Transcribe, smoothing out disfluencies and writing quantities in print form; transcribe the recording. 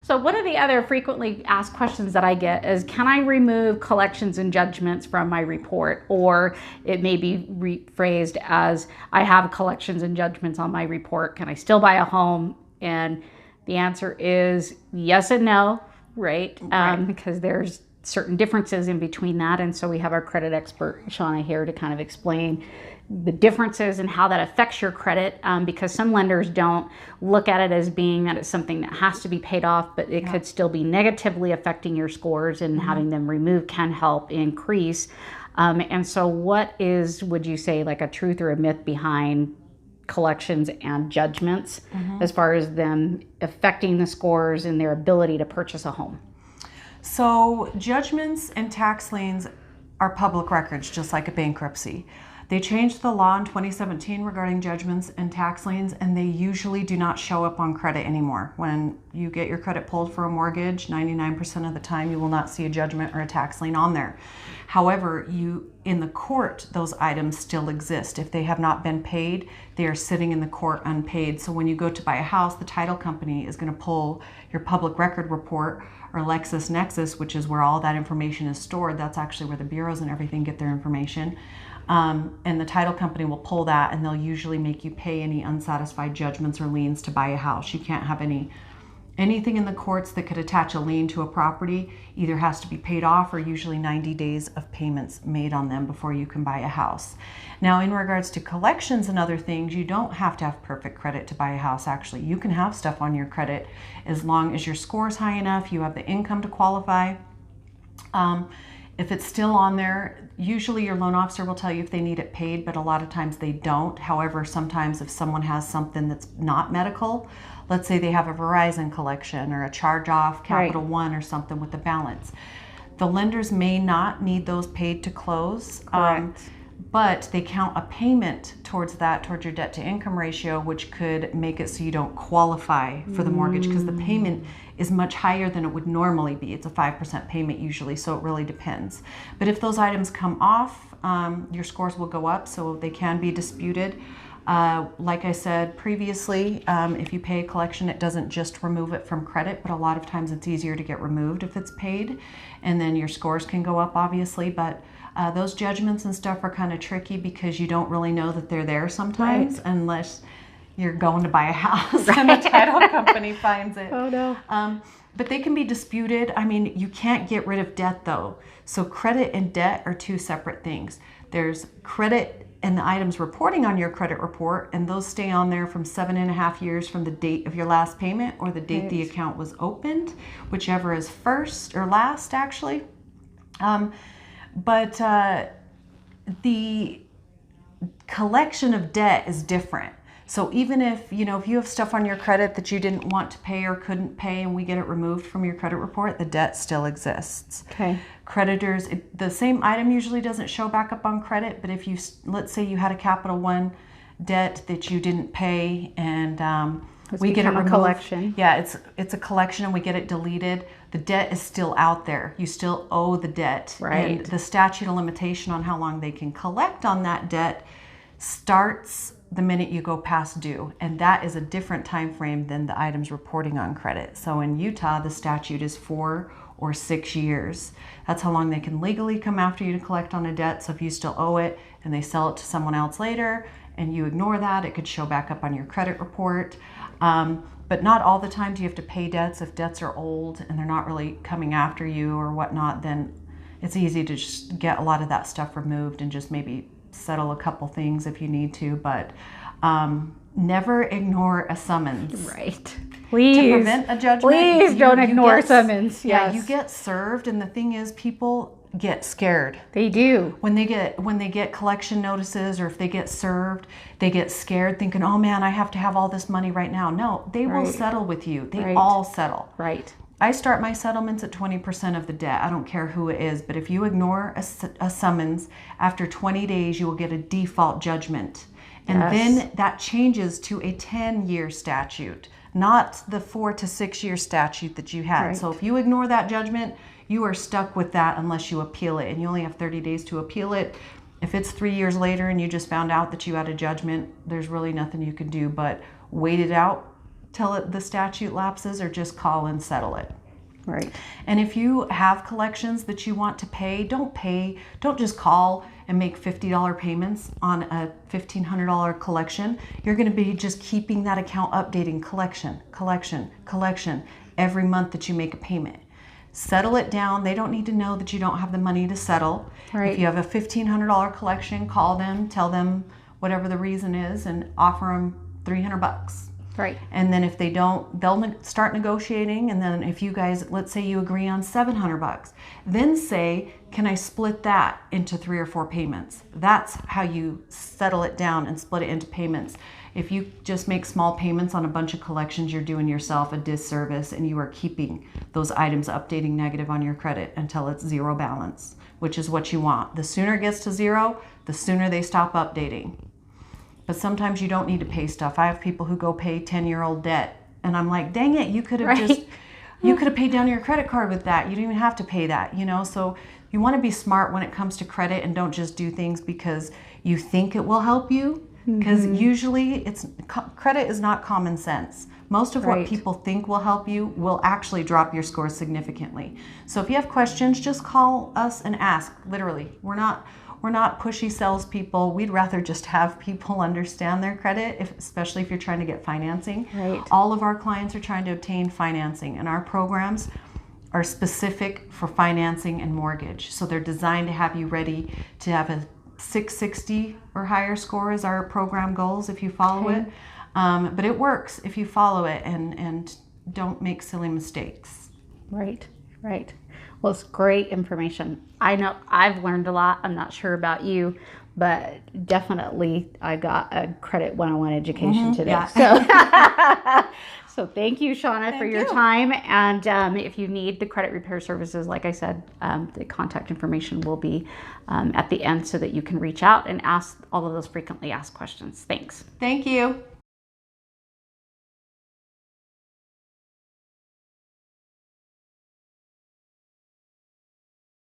So one of the other frequently asked questions that I get is, can I remove collections and judgments from my report? Or it may be rephrased as, I have collections and judgments on my report. Can I still buy a home? And the answer is yes and no, right? Because there's certain differences in between that. And so we have our credit expert, Shauna, here to kind of explain the differences and how that affects your credit, because some lenders don't look at it as being that it's something that has to be paid off, but it could still be negatively affecting your scores, and having them removed can help increase. And so what is, would you say, like a truth or a myth behind collections and judgments as far as them affecting the scores and their ability to purchase a home? So judgments and tax liens are public records, just like a bankruptcy. They changed the law in 2017 regarding judgments and tax liens, and they usually do not show up on credit anymore. When you get your credit pulled for a mortgage, 99% of the time you will not see a judgment or a tax lien on there. However, in the court, those items still exist. If they have not been paid, they are sitting in the court unpaid. So when you go to buy a house, the title company is going to pull your public record report or LexisNexis, which is where all that information is stored. That's actually where the bureaus and everything get their information. And the title company will pull that, and they'll usually make you pay any unsatisfied judgments or liens to buy a house. You can't have anything in the courts that could attach a lien to a property. Either has to be paid off, or usually 90 days of payments made on them before you can buy a house. Now, in regards to collections and other things, you don't have to have perfect credit to buy a house. Actually, you can have stuff on your credit as long as your score is high enough, you have the income to qualify. If it's still on there, usually your loan officer will tell you if they need it paid, but a lot of times they don't. However, sometimes if someone has something that's not medical, let's say they have a Verizon collection or a charge-off, Capital One or something with the balance, the lenders may not need those paid to close. But they count a payment towards your debt to income ratio, which could make it so you don't qualify for the mortgage, because the payment is much higher than it would normally be. It's a 5% payment usually, so it really depends. But if those items come off, your scores will go up, so they can be disputed. Like I said previously, if you pay a collection, it doesn't just remove it from credit, but a lot of times it's easier to get removed if it's paid, and then your scores can go up, obviously. But those judgments and stuff are kind of tricky because you don't really know that they're there sometimes unless you're going to buy a house and the title company finds it. Oh no. But they can be disputed. I mean, you can't get rid of debt though. So credit and debt are two separate things. There's credit and the items reporting on your credit report, and those stay on there from 7.5 years from the date of your last payment or the date the account was opened, whichever is first or last actually. But the collection of debt is different. So even if you have stuff on your credit that you didn't want to pay or couldn't pay, and we get it removed from your credit report, the debt still exists. Okay. Creditors, the same item usually doesn't show back up on credit, but if let's say you had a Capital One debt that you didn't pay, and we get it removed. Collection. Yeah, it's a collection, and we get it deleted. The debt is still out there. You still owe the debt. Right. And the statute of limitation on how long they can collect on that debt starts the minute you go past due, and that is a different time frame than the items reporting on credit. So in Utah, the statute is 4 or 6 years. That's how long they can legally come after you to collect on a debt. So if you still owe it and they sell it to someone else later and you ignore that, it could show back up on your credit report. But not all the time do you have to pay debts. If debts are old and they're not really coming after you or whatnot, then it's easy to just get a lot of that stuff removed and just maybe settle a couple things if you need to. But never ignore a summons. Right. Please. To prevent a judgment. Please don't ignore a summons. Yeah, you get served, and the thing is, people get scared. They do. When they get collection notices, or if they get served, they get scared thinking, oh man, I have to have all this money right now. No, they will settle with you. They all settle. Right. I start my settlements at 20% of the debt. I don't care who it is, but if you ignore a summons, after 20 days, you will get a default judgment. And then that changes to a 10-year statute, not the 4 to 6 year statute that you had. So if you ignore that judgment, you are stuck with that unless you appeal it, and you only have 30 days to appeal it. If it's 3 years later and you just found out that you had a judgment, there's really nothing you can do but wait it out till the statute lapses, or just call and settle it. Right. And if you have collections that you want to pay, don't just call and make $50 payments on a $1,500 collection. You're going to be just keeping that account updating, collection every month that you make a payment. Settle it down. They don't need to know that you don't have the money to settle. Right. If you have a $1,500 collection, call them, tell them whatever the reason is, and offer them $300. Right. And then if they don't, they'll start negotiating. And then if you guys, let's say you agree on $700, then say, can I split that into 3 or 4 payments? That's how you settle it down and split it into payments. If you just make small payments on a bunch of collections, you're doing yourself a disservice, and you are keeping those items updating negative on your credit until it's zero balance, which is what you want. The sooner it gets to zero, the sooner they stop updating. But sometimes you don't need to pay stuff. I have people who go pay 10-year-old debt, and I'm like, dang it, you could have you could have paid down your credit card with that. You don't even have to pay that, So you want to be smart when it comes to credit, and don't just do things because you think it will help you, because usually credit is not common sense. Most of what people think will help you will actually drop your score significantly. So if you have questions, just call us and ask. Literally, we're not pushy salespeople. We'd rather just have people understand their credit, especially if you're trying to get financing. Right. All of our clients are trying to obtain financing, and our programs are specific for financing and mortgage. So they're designed to have you ready to have a 660 or higher score is our program goals if you follow it. But it works if you follow it and don't make silly mistakes. Right. Well, it's great information. I know I've learned a lot. I'm not sure about you, but definitely I got a credit 101 education today. Yeah. So thank you, Shauna, for your time. And if you need the credit repair services, like I said, the contact information will be at the end so that you can reach out and ask all of those frequently asked questions. Thanks. Thank you.